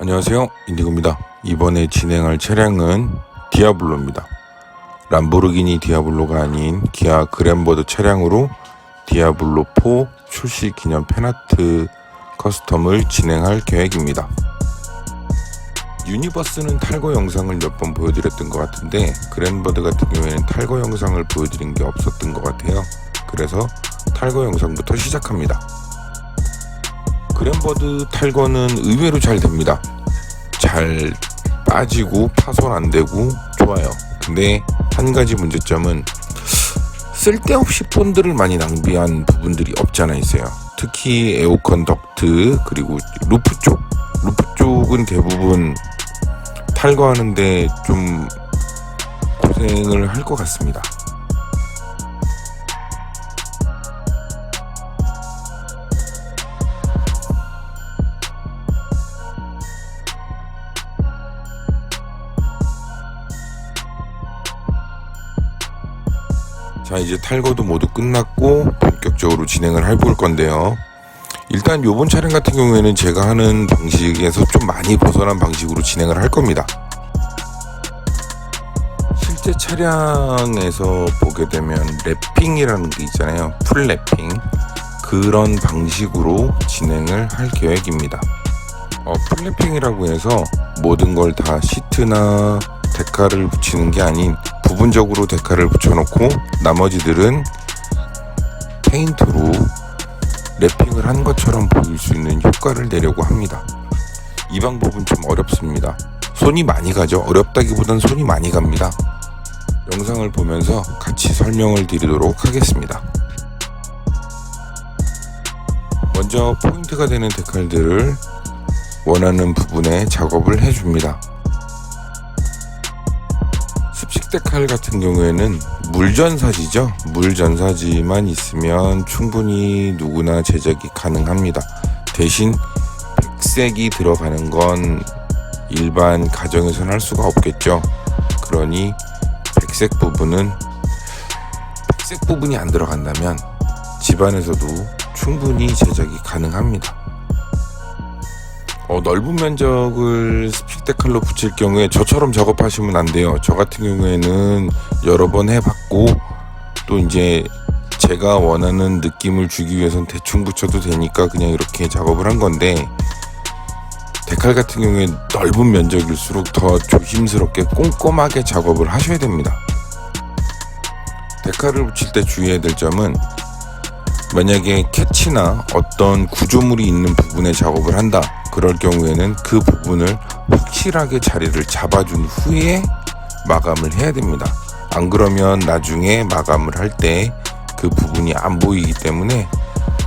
안녕하세요, 인디고입니다. 이번에 진행할 차량은 디아블로입니다. 람보르기니 디아블로가 아닌 기아 그랜버드 차량으로 디아블로 4 출시 기념 팬아트 커스텀을 진행할 계획입니다. 유니버스는 탈거 영상을 몇 번 보여드렸던 것 같은데 그랜버드 같은 경우에는 탈거 영상을 보여드린 게 없었던 것 같아요. 그래서 탈거 영상부터 시작합니다. 그랜버드 탈거는 의외로 잘 됩니다. 잘 빠지고 파손 안 되고 좋아요. 근데 한 가지 문제점은 쓸데없이 본드를 많이 낭비한 부분들이 없잖아 있어요. 특히 에어컨 덕트 그리고 루프 쪽은 대부분 탈거하는데 좀 고생을 할 것 같습니다. 자, 이제 탈거도 모두 끝났고 본격적으로 진행을 해볼 건데요. 일단 요번 차량 같은 경우에는 제가 하는 방식에서 좀 많이 벗어난 방식으로 진행을 할 겁니다. 실제 차량에서 보게 되면 랩핑이라는 게 있잖아요. 풀 랩핑. 그런 방식으로 진행을 할 계획입니다. 풀 랩핑이라고 해서 모든 걸 다 시트나 데카를 붙이는 게 아닌 부분적으로 데카를 붙여놓고 나머지들은 페인트로 랩핑을 한 것처럼 보일 수 있는 효과를 내려고 합니다. 이 방법은 좀 어렵습니다. 손이 많이 가죠. 어렵다기보단 손이 많이 갑니다. 영상을 보면서 같이 설명을 드리도록 하겠습니다. 먼저 포인트가 되는 데칼들을 원하는 부분에 작업을 해줍니다. 습식 데칼 같은 경우에는 물전사지죠. 물전사지만 있으면 충분히 누구나 제작이 가능합니다. 대신 백색이 들어가는 건 일반 가정에서는 할 수가 없겠죠. 그러니 백색 부분이 안 들어간다면 집안에서도 충분히 제작이 가능합니다. 넓은 면적을 습식 데칼로 붙일 경우에 저처럼 작업하시면 안 돼요. 저 같은 경우에는 여러 번 해봤고 또 이제 제가 원하는 느낌을 주기 위해서는 대충 붙여도 되니까 그냥 이렇게 작업을 한 건데 데칼 같은 경우에 넓은 면적일수록 더 조심스럽게 꼼꼼하게 작업을 하셔야 됩니다. 데칼을 붙일 때 주의해야 될 점은 만약에 캐치나 어떤 구조물이 있는 부분에 작업을 한다. 그럴 경우에는 그 부분을 확실하게 자리를 잡아준 후에 마감을 해야 됩니다. 안 그러면 나중에 마감을 할 때 그 부분이 안 보이기 때문에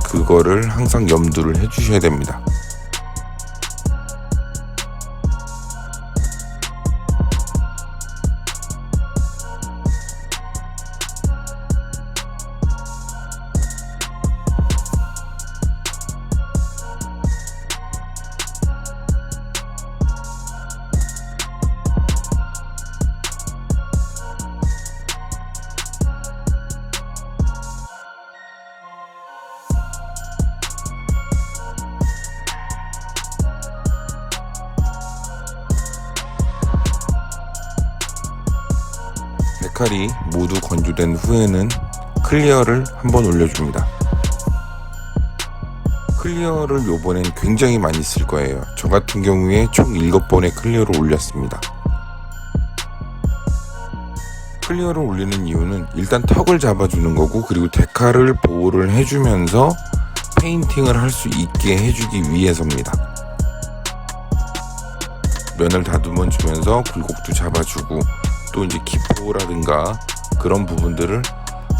그거를 항상 염두를 해주셔야 됩니다. 데칼이 모두 건조된 후에는 클리어를 한번 올려줍니다. 클리어를 요번엔 굉장히 많이 쓸 거예요. 저 같은 경우에 총 7번의 클리어를 올렸습니다. 클리어를 올리는 이유는 일단 턱을 잡아주는 거고 그리고 데칼을 보호를 해주면서 페인팅을 할 수 있게 해주기 위해서입니다. 면을 다듬어 주면서 굴곡도 잡아주고 또 이제 기포라든가 그런 부분들을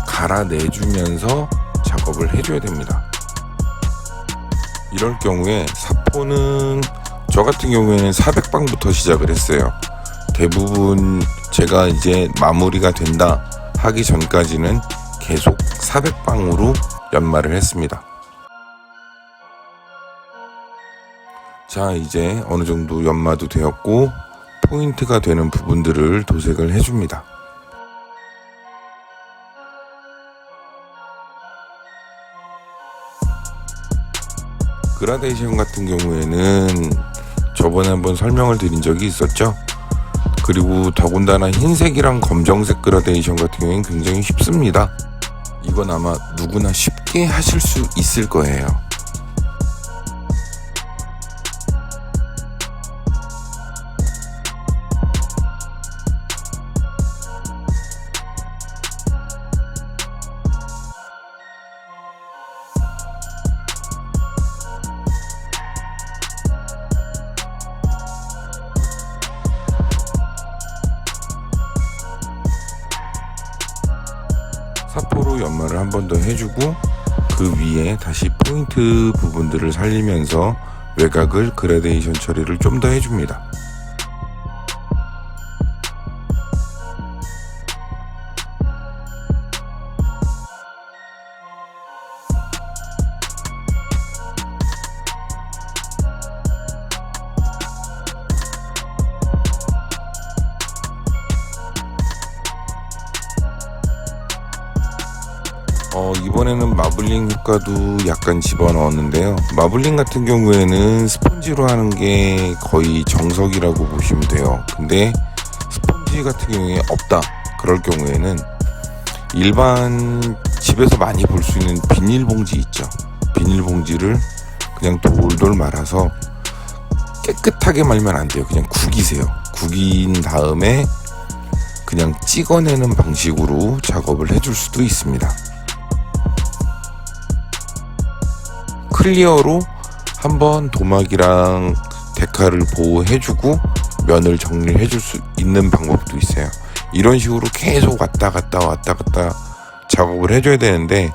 갈아내주면서 작업을 해줘야 됩니다. 이럴 경우에 사포는 저 같은 경우에는 400방부터 시작을 했어요. 대부분 제가 이제 마무리가 된다 하기 전까지는 계속 400방으로 연마를 했습니다. 자, 이제 어느 정도 연마도 되었고 포인트가 되는 부분들을 도색을 해줍니다. 그라데이션 같은 경우에는 저번에 한번 설명을 드린 적이 있었죠. 그리고 더군다나 흰색이랑 검정색 그라데이션 같은 경우에는 굉장히 쉽습니다. 이건 아마 누구나 쉽게 하실 수 있을 거예요. 사포로 연마를 한 번 더 해주고 그 위에 다시 포인트 부분들을 살리면서 외곽을 그라데이션 처리를 좀 더 해줍니다. 이번에는 마블링 효과도 약간 집어넣었는데요. 마블링 같은 경우에는 스펀지로 하는 게 거의 정석이라고 보시면 돼요. 근데 스펀지 같은 경우에 없다. 그럴 경우에는 일반 집에서 많이 볼 수 있는 비닐봉지 있죠. 비닐봉지를 그냥 돌돌 말아서 깨끗하게 말면 안 돼요. 그냥 구기세요. 구긴 다음에 그냥 찍어내는 방식으로 작업을 해줄 수도 있습니다. 클리어로 한번 도막이랑 데칼을 보호해주고 면을 정리를 해줄 수 있는 방법도 있어요. 이런 식으로 계속 왔다 갔다 작업을 해줘야 되는데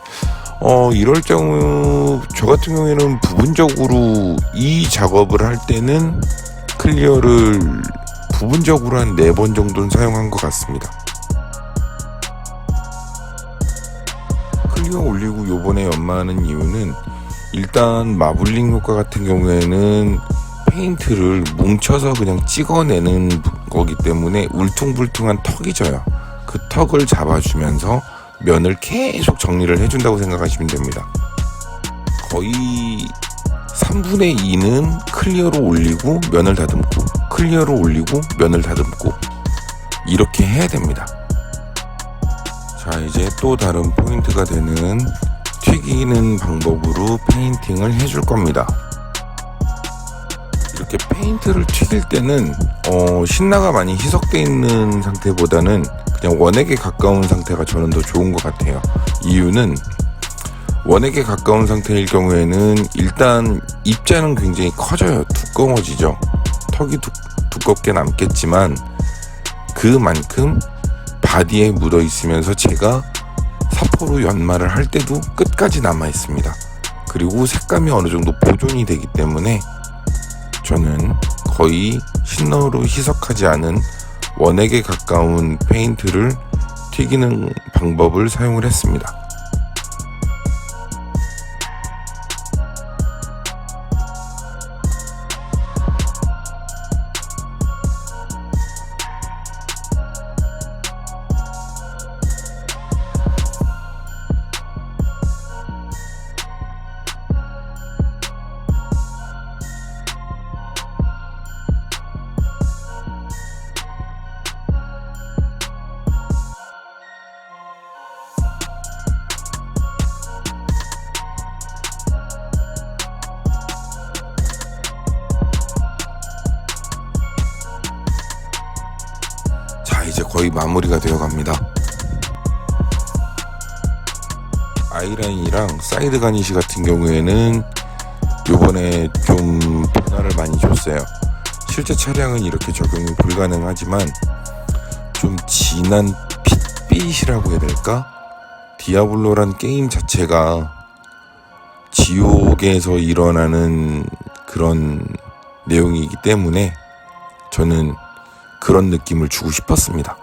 이럴 경우 저 같은 경우에는 부분적으로 이 작업을 할 때는 클리어를 부분적으로 한 4번 정도는 사용한 것 같습니다. 클리어 올리고 요번에 연마하는 이유는 일단 마블링 효과 같은 경우에는 페인트를 뭉쳐서 그냥 찍어내는 거기 때문에 울퉁불퉁한 턱이 져요. 그 턱을 잡아주면서 면을 계속 정리를 해준다고 생각하시면 됩니다. 거의 3분의 2는 클리어로 올리고 면을 다듬고 클리어로 올리고 면을 다듬고 이렇게 해야 됩니다. 자, 이제 또 다른 포인트가 되는 튀기는 방법으로 페인팅을 해줄 겁니다. 이렇게 페인트를 튀길 때는 신나가 많이 희석되어 있는 상태보다는 그냥 원액에 가까운 상태가 저는 더 좋은 것 같아요. 이유는 원액에 가까운 상태일 경우에는 일단 입자는 굉장히 커져요. 두꺼워지죠. 턱이 두껍게 남겠지만 그만큼 바디에 묻어 있으면서 제가 사포로 연마를 할 때도 끝까지 남아 있습니다. 그리고 색감이 어느 정도 보존이 되기 때문에 저는 거의 신너로 희석하지 않은 원액에 가까운 페인트를 튀기는 방법을 사용을 했습니다. 이제 거의 마무리가 되어 갑니다. 아이라인이랑 사이드 가니쉬 같은 경우에는 요번에 좀 변화를 많이 줬어요. 실제 차량은 이렇게 적용이 불가능하지만 좀 진한 핏빛이라고 해야 될까? 디아블로란 게임 자체가 지옥에서 일어나는 그런 내용이기 때문에 저는 그런 느낌을 주고 싶었습니다.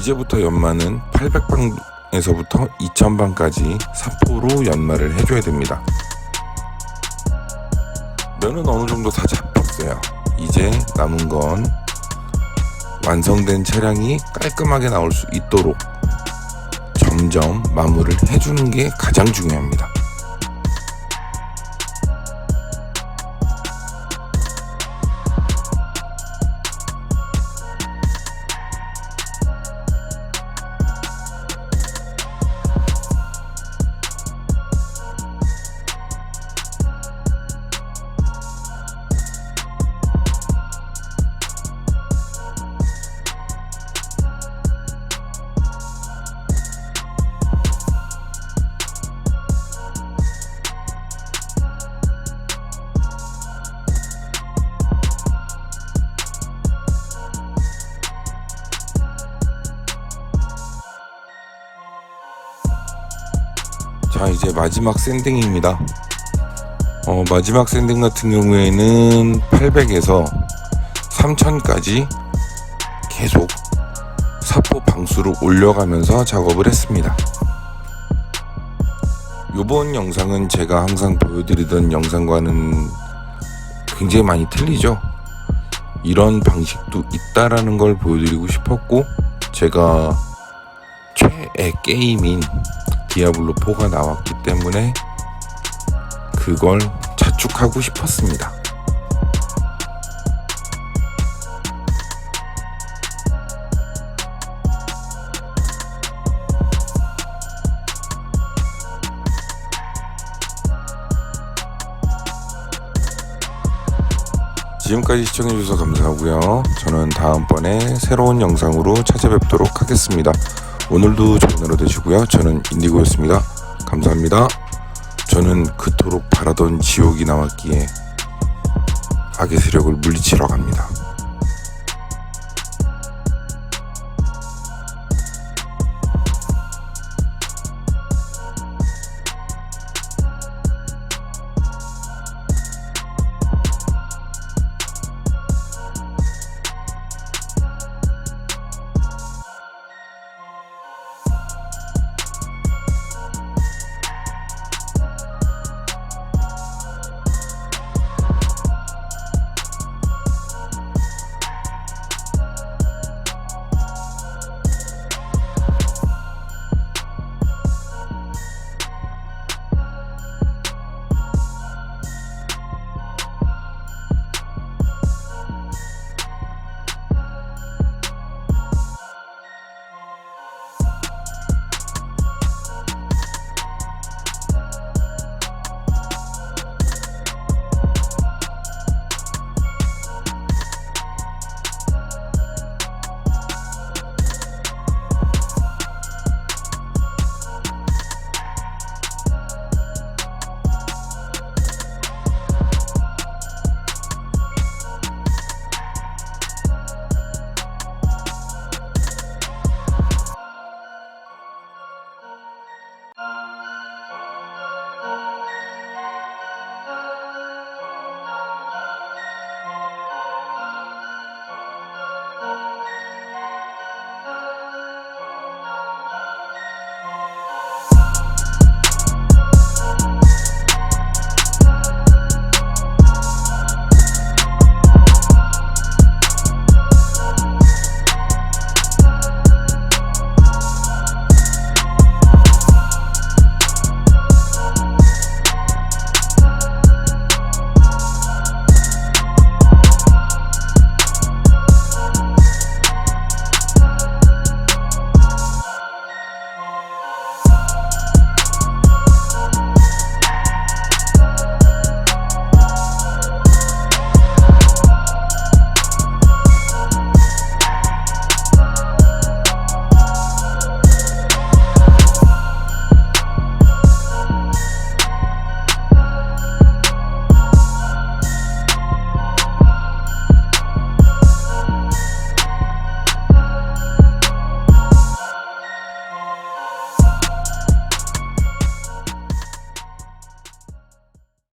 이제부터 연마는 800방에서부터 2000방까지 사포로 연마를 해줘야 됩니다. 면은 어느 정도 다 잡혔어요. 이제 남은 건 완성된 차량이 깔끔하게 나올 수 있도록 점점 마무리를 해주는 게 가장 중요합니다. 자, 이제 마지막 샌딩입니다. 마지막 샌딩 같은 경우에는 800에서 3000까지 계속 사포 방수를 올려가면서 작업을 했습니다. 이번 영상은 제가 항상 보여드리던 영상과는 굉장히 많이 틀리죠. 이런 방식도 있다라는 걸 보여드리고 싶었고, 제가 최애 게임인 디아블로 4가 나왔기 때문에 그걸 자축하고 싶었습니다. 지금까지 시청해주셔서 감사하고요. 저는 다음번에 새로운 영상으로 찾아뵙도록 하겠습니다. 오늘도 좋은 하루 되시고요. 저는 인디고였습니다. 감사합니다. 저는 그토록 바라던 지옥이 나왔기에 악의 세력을 물리치러 갑니다.